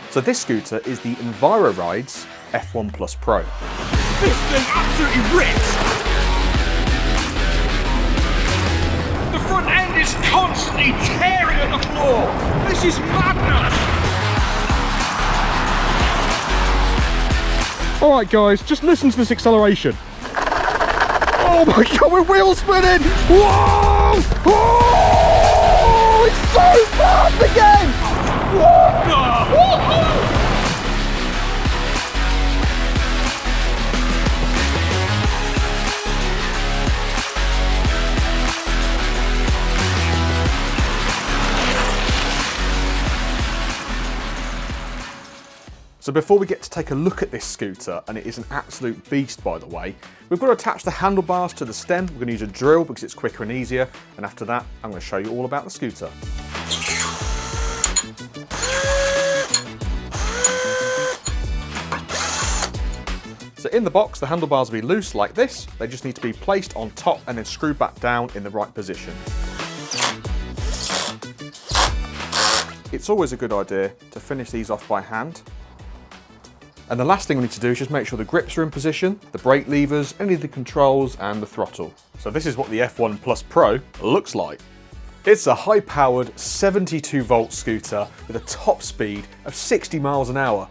So this scooter is the EnviroRides F1 Pro. This thing absolutely rips! The front end is constantly tearing at the floor! This is madness! Alright guys, just listen to this acceleration. Oh my god, we're wheel spinning! Whoa! Oh! It's so fast again! Whoa! So before we get to take a look at this scooter, and it is an absolute beast by the way, we've got to attach the handlebars to the stem. We're going to use a drill because it's quicker and easier, and after that I'm going to show you all about the scooter. So in the box, the handlebars will be loose like this. They just need to be placed on top and then screwed back down in the right position. It's always a good idea to finish these off by hand. And the last thing we need to do is just make sure the grips are in position, the brake levers, any of the controls and the throttle. So this is what the F1 Pro looks like. It's a high-powered 72-volt scooter with a top speed of 60 miles an hour.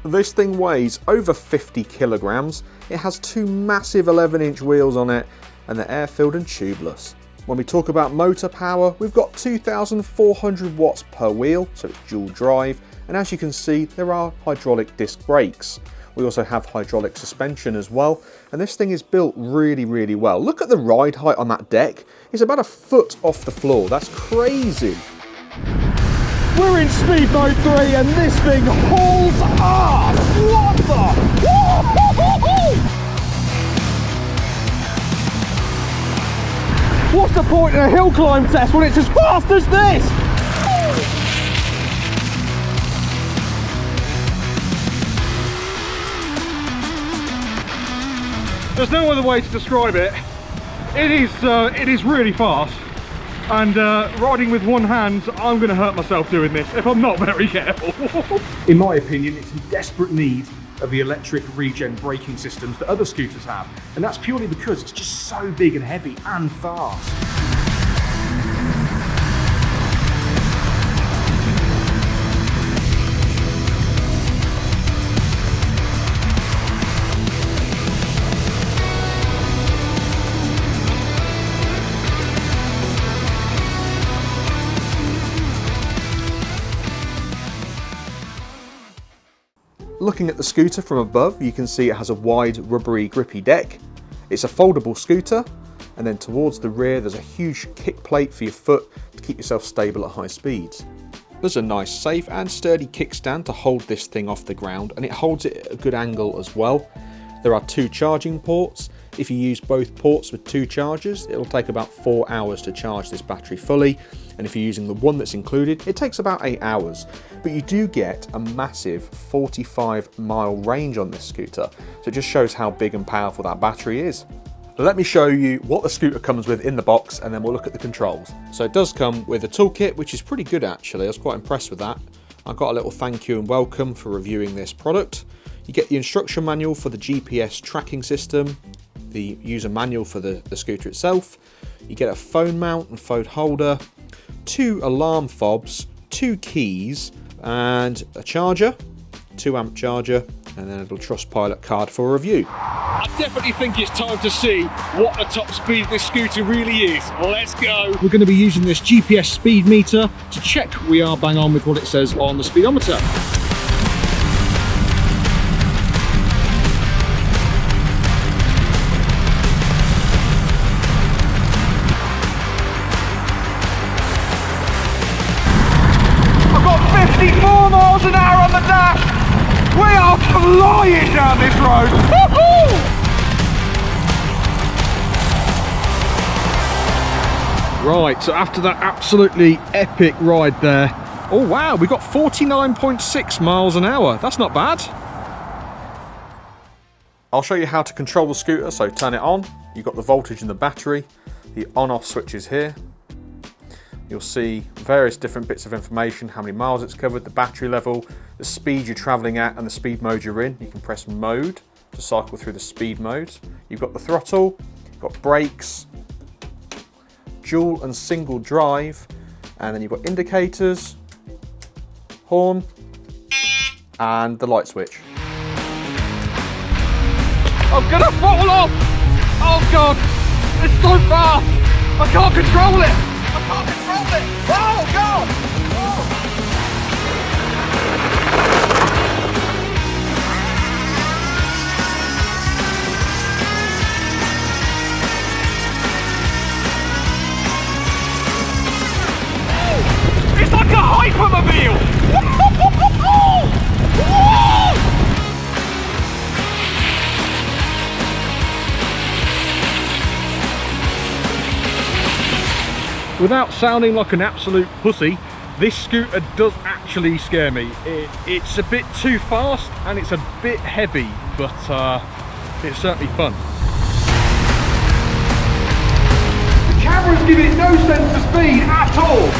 This thing weighs over 50 kilograms. It has two massive 11-inch wheels on it and they're air-filled and tubeless. When we talk about motor power, we've got 2,400 watts per wheel, so it's dual drive. And as you can see, there are hydraulic disc brakes. We also have hydraulic suspension as well. And this thing is built really, really well. Look at the ride height on that deck. It's about a foot off the floor. That's crazy. We're in speed mode 3 and this thing hauls ass! What the? What's the point in a hill climb test when it's as fast as this? There's no other way to describe it. It is really fast, and riding with one hand, I'm going to hurt myself doing this if I'm not very careful. In my opinion, it's in desperate need of the electric regen braking systems that other scooters have, and that's purely because it's just so big and heavy and fast. Looking at the scooter from above, you can see it has a wide, rubbery, grippy deck. It's a foldable scooter, and then towards the rear there's a huge kick plate for your foot to keep yourself stable at high speeds. There's a nice, safe and sturdy kickstand to hold this thing off the ground, and it holds it at a good angle as well. There are two charging ports. If you use both ports with two chargers, it'll take about 4 hours to charge this battery fully. And if you're using the one that's included, it takes about 8 hours. But you do get a massive 45-mile range on this scooter. So it just shows how big and powerful that battery is. Let me show you what the scooter comes with in the box, and then we'll look at the controls. So it does come with a toolkit, which is pretty good actually. I was quite impressed with that. I got a little thank you and welcome for reviewing this product. You get the instruction manual for the GPS tracking system, the user manual for the scooter itself. You get a phone mount and phone holder, 2 alarm fobs, 2 keys, and a charger, 2 amp charger, and then a little Trustpilot card for a review. I definitely think it's time to see what the top speed of this scooter really is. Let's go. We're going to be using this GPS speed meter to check we are bang on with what it says on the speedometer. I've got 54 miles an hour on the dash. We are flying down this road! Woohoo! Right, so after that absolutely epic ride there, oh wow, we got 49.6 miles an hour. That's not bad. I'll show you how to control the scooter. So turn it on, you've got the voltage in the battery, the on-off switches here. you'll see various different bits of information, how many miles it's covered, the battery level, the speed you're traveling at and the speed mode you're in. You can press mode to cycle through the speed modes. You've got the throttle, you've got brakes, dual and single drive, and then you've got indicators, horn, and the light switch. I'm gonna fall off! Oh God! It's so fast! I can't control it! I can't control it! Oh God! Oh. It's like a hypermobile! Without sounding like an absolute pussy, this scooter does actually scare me. It's a bit too fast and it's a bit heavy, but it's certainly fun. The cameras give it no sense of speed at all.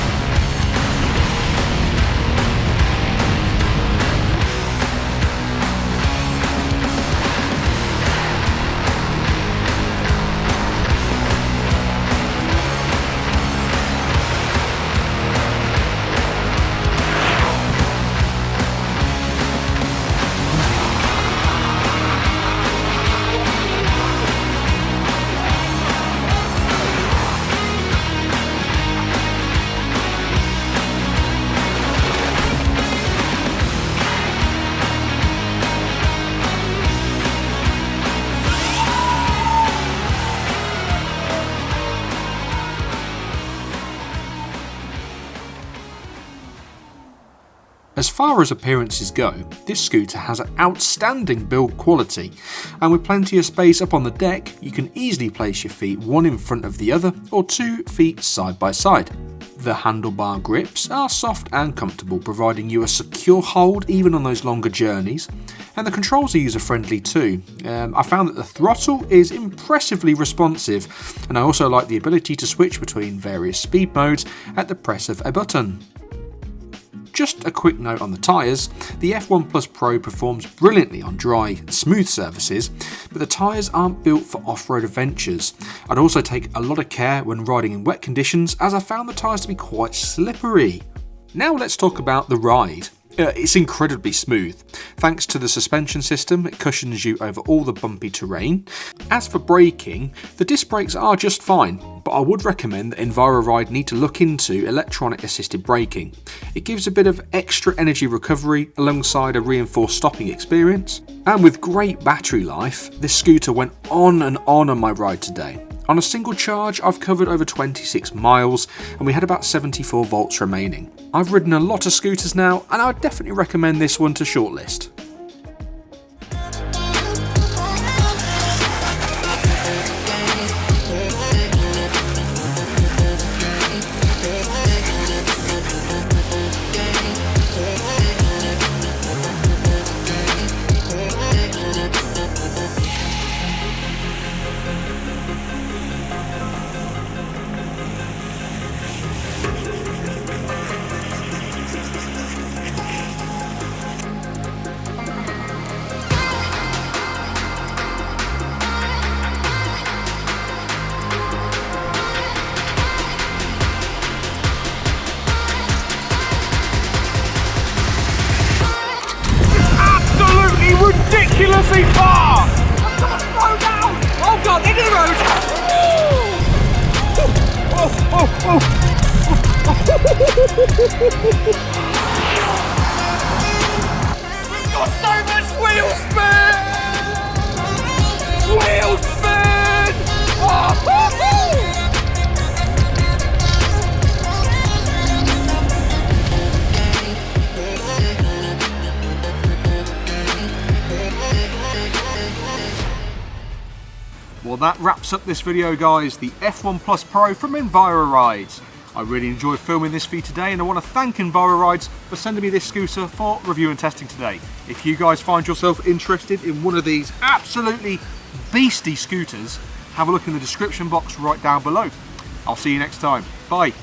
As far as appearances go, this scooter has an outstanding build quality, and with plenty of space up on the deck, you can easily place your feet one in front of the other or 2 feet side by side. The handlebar grips are soft and comfortable, providing you a secure hold even on those longer journeys, and the controls are user friendly too. I found that the throttle is impressively responsive, and I also like the ability to switch between various speed modes at the press of a button. Just a quick note on the tyres, the F1 Pro performs brilliantly on dry, smooth surfaces, but the tyres aren't built for off-road adventures. I'd also take a lot of care when riding in wet conditions, as I found the tyres to be quite slippery. Now let's talk about the ride. It's incredibly smooth. Thanks to the suspension system, it cushions you over all the bumpy terrain. As for braking, the disc brakes are just fine, but I would recommend that EnviroRides need to look into electronic assisted braking. It gives a bit of extra energy recovery alongside a reinforced stopping experience. And with great battery life, this scooter went on and on my ride today. On a single charge, I've covered over 26 miles and we had about 74 volts remaining. I've ridden a lot of scooters now and I would definitely recommend this one to shortlist. Ridiculously far! I've got to slow down! Oh God, into the road! We've got so much wheel spin! Wheel spin! Well, that wraps up this video, guys. The F1 Pro from EnviroRides. I really enjoyed filming this for you today, and I want to thank EnviroRides for sending me this scooter for review and testing today. If you guys find yourself interested in one of these absolutely beastie scooters, have a look in the description box right down below. I'll see you next time. Bye.